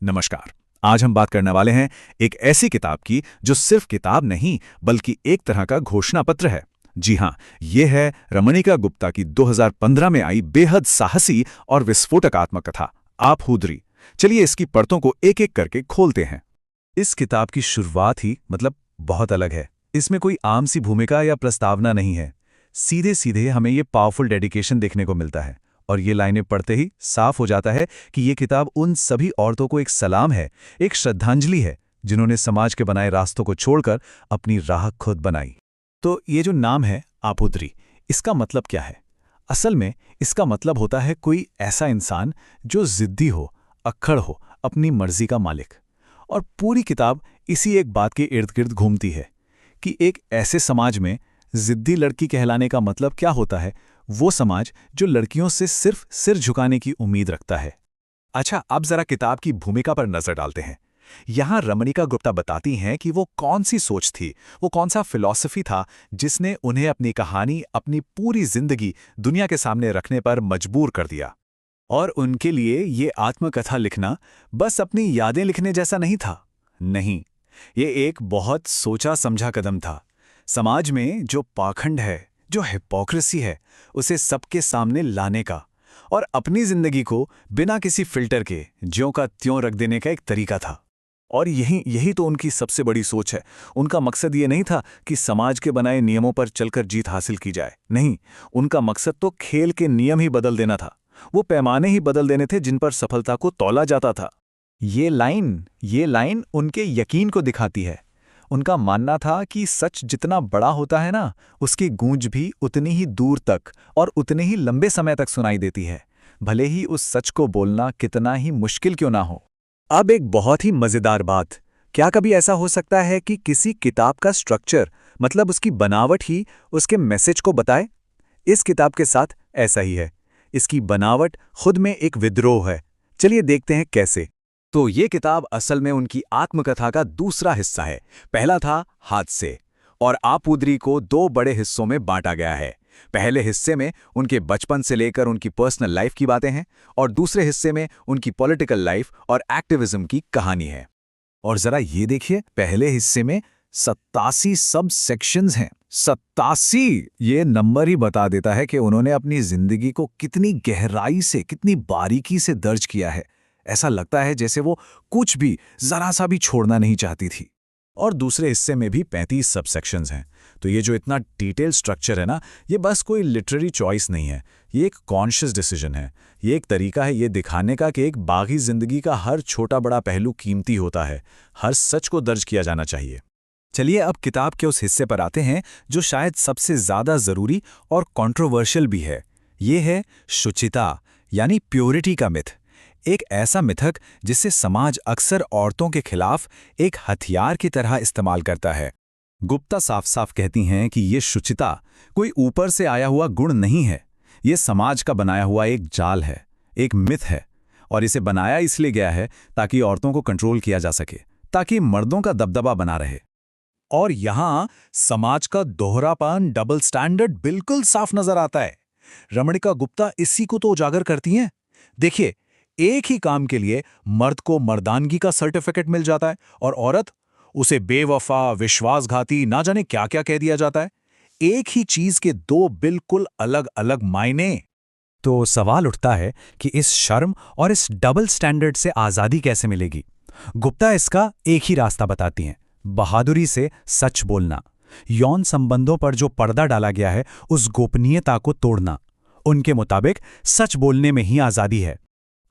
नमस्कार। आज हम बात करने वाले हैं एक ऐसी किताब की जो सिर्फ किताब नहीं बल्कि एक तरह का घोषणा पत्र है। जी हाँ, ये है रमणिका गुप्ता की 2015 में आई बेहद साहसी और विस्फोटक आत्मकथा आप हुदरी। चलिए इसकी परतों को एक एक करके खोलते हैं। इस किताब की शुरुआत ही बहुत अलग है। इसमें कोई आम सी भूमिका या प्रस्तावना नहीं है। सीधे सीधे हमें ये पावरफुल डेडिकेशन देखने को मिलता है और ये लाइनें पढ़ते ही साफ हो जाता है कि ये किताब उन सभी औरतों को एक सलाम है, एक श्रद्धांजलि है जिन्होंने समाज के बनाए रास्तों को छोड़कर अपनी राह खुद बनाई। तो ये जो नाम है आपूद्री, इसका मतलब क्या है? असल में इसका मतलब होता है कोई ऐसा इंसान जो जिद्दी हो, अक्खड़ हो, अपनी मर्जी का मालिक। और पूरी किताब इसी एक बात के इर्द गिर्द घूमती है कि एक ऐसे समाज में जिद्दी लड़की कहलाने का मतलब क्या होता है, वो समाज जो लड़कियों से सिर्फ सिर झुकाने की उम्मीद रखता है। अच्छा, अब जरा किताब की भूमिका पर नजर डालते हैं। यहां रमणिका गुप्ता बताती हैं कि वो कौन सी सोच थी, वो कौन सा फिलॉसफी था जिसने उन्हें अपनी कहानी, अपनी पूरी जिंदगी दुनिया के सामने रखने पर मजबूर कर दिया। और उनके लिए ये आत्मकथा लिखना बस अपनी यादें लिखने जैसा नहीं था। नहीं, ये एक बहुत सोचा समझा कदम था। समाज में जो पाखंड है, जो हिपोक्रेसी है, उसे सबके सामने लाने का और अपनी जिंदगी को बिना किसी फिल्टर के ज्यों का त्यों रख देने का एक तरीका था। और यही तो उनकी सबसे बड़ी सोच है। उनका मकसद ये नहीं था कि समाज के बनाए नियमों पर चलकर जीत हासिल की जाए। नहीं, उनका मकसद तो खेल के नियम ही बदल देना था। वो पैमाने ही बदल देने थे जिन पर सफलता को तौला जाता था। ये लाइन उनके यकीन को दिखाती है। उनका मानना था कि सच जितना बड़ा होता है ना, उसकी गूंज भी उतनी ही दूर तक और उतने ही लंबे समय तक सुनाई देती है, भले ही उस सच को बोलना कितना ही मुश्किल क्यों ना हो। अब एक बहुत ही मजेदार बात, क्या कभी ऐसा हो सकता है कि किसी किताब का स्ट्रक्चर, मतलब उसकी बनावट ही उसके मैसेज को बताए? इस किताब के साथ ऐसा ही है। इसकी बनावट खुद में एक विद्रोह है। चलिए देखते हैं कैसे। तो ये किताब असल में उनकी आत्मकथा का दूसरा हिस्सा है। पहला था हादसे, और आपूद्री को दो बड़े हिस्सों में बांटा गया है। पहले हिस्से में उनके बचपन से लेकर उनकी पर्सनल लाइफ की बातें हैं और दूसरे हिस्से में उनकी पॉलिटिकल लाइफ और एक्टिविज्म की कहानी है। और जरा ये देखिए, पहले हिस्से में 87 सब सेक्शंस हैं। 87! ये नंबर ही बता देता है कि उन्होंने अपनी जिंदगी को कितनी गहराई से, कितनी बारीकी से दर्ज किया है। ऐसा लगता है जैसे वो कुछ भी, जरा सा भी छोड़ना नहीं चाहती थी। और दूसरे हिस्से में भी 35 सबसेक्शंस हैं। तो ये जो इतना डिटेल स्ट्रक्चर है ना, ये बस कोई लिटरेरी चॉइस नहीं है, ये एक कॉन्शियस डिसीजन है। ये एक तरीका है ये दिखाने का कि एक बागी जिंदगी का हर छोटा बड़ा पहलू कीमती होता है, हर सच को दर्ज किया जाना चाहिए। चलिए अब किताब के उस हिस्से पर आते हैं जो शायद सबसे ज्यादा जरूरी और कंट्रोवर्शियल भी है। ये है शुचिता, यानी प्योरिटी का मिथ। एक ऐसा मिथक जिसे समाज अक्सर औरतों के खिलाफ एक हथियार की तरह इस्तेमाल करता है। गुप्ता साफ साफ कहती हैं कि ये शुचिता कोई ऊपर से आया हुआ गुण नहीं है, ये समाज का बनाया हुआ एक जाल है, एक मिथ है। और इसे बनाया इसलिए गया है ताकि औरतों को कंट्रोल किया जा सके, ताकि मर्दों का दबदबा बना रहे। और यहां समाज का दोहरापन, डबल स्टैंडर्ड बिल्कुल साफ नजर आता है। रमणिका गुप्ता इसी को तो उजागर करती हैं। देखिए, एक ही काम के लिए मर्द को मर्दानगी का सर्टिफिकेट मिल जाता है और औरत, उसे बेवफा, विश्वासघाती, ना जाने क्या क्या कह दिया जाता है। एक ही चीज के दो बिल्कुल अलग अलग मायने। तो सवाल उठता है कि इस शर्म और इस डबल स्टैंडर्ड से आजादी कैसे मिलेगी? गुप्ता इसका एक ही रास्ता बताती हैं, बहादुरी से सच बोलना। यौन संबंधों पर जो पर्दा डाला गया है, उस गोपनीयता को तोड़ना। उनके मुताबिक सच बोलने में ही आजादी है।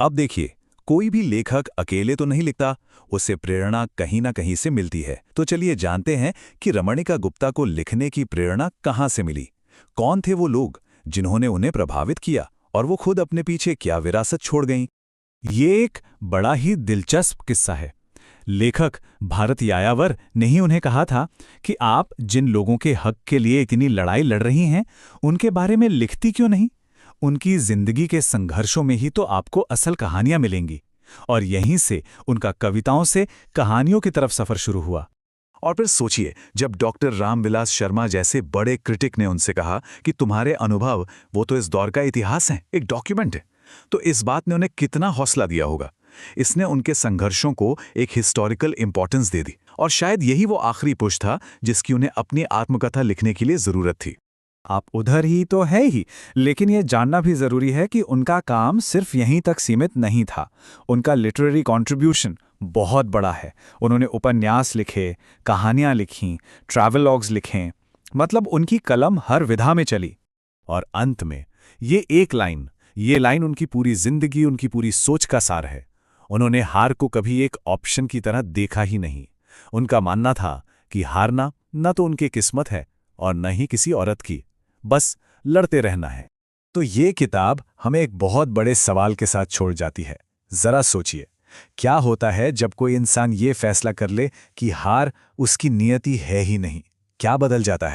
अब देखिए, कोई भी लेखक अकेले तो नहीं लिखता, उसे प्रेरणा कहीं ना कहीं से मिलती है। तो चलिए जानते हैं कि रमणिका गुप्ता को लिखने की प्रेरणा कहां से मिली। कौन थे वो लोग जिन्होंने उन्हें प्रभावित किया और वो खुद अपने पीछे क्या विरासत छोड़ गईं? ये एक बड़ा ही दिलचस्प किस्सा है। लेखक भारत यायावर ने ही उन्हें कहा था कि आप जिन लोगों के हक के लिए इतनी लड़ाई लड़ रही हैं, उनके बारे में लिखती क्यों नहीं? उनकी जिंदगी के संघर्षों में ही तो आपको असल कहानियां मिलेंगी। और यहीं से उनका कविताओं से कहानियों की तरफ सफर शुरू हुआ। और फिर सोचिए, जब डॉक्टर रामविलास शर्मा जैसे बड़े क्रिटिक ने उनसे कहा कि तुम्हारे अनुभव वो तो इस दौर का इतिहास है, एक डॉक्यूमेंट है, तो इस बात ने उन्हें कितना हौसला दिया होगा। इसने उनके संघर्षों को एक हिस्टोरिकल इंपॉर्टेंस दे दी, और शायद यही वो आखिरी पुश था जिसकी उन्हें अपनी आत्मकथा लिखने के लिए ज़रूरत थी। आप उधर ही तो है ही, लेकिन ये जानना भी ज़रूरी है कि उनका काम सिर्फ यहीं तक सीमित नहीं था। उनका लिटरेरी कंट्रीब्यूशन बहुत बड़ा है। उन्होंने उपन्यास लिखे, कहानियाँ लिखीं, ट्रैवलॉग्स लिखे, मतलब उनकी कलम हर विधा में चली। और अंत में ये लाइन उनकी पूरी जिंदगी, उनकी पूरी सोच का सार है। उन्होंने हार को कभी एक ऑप्शन की तरह देखा ही नहीं। उनका मानना था कि हारना न तो उनकी किस्मत है और न ही किसी औरत की, बस लड़ते रहना है। तो ये किताब हमें एक बहुत बड़े सवाल के साथ छोड़ जाती है। जरा सोचिए, क्या होता है जब कोई इंसान ये फैसला कर ले कि हार उसकी नियति है ही नहीं? क्या बदल जाता है?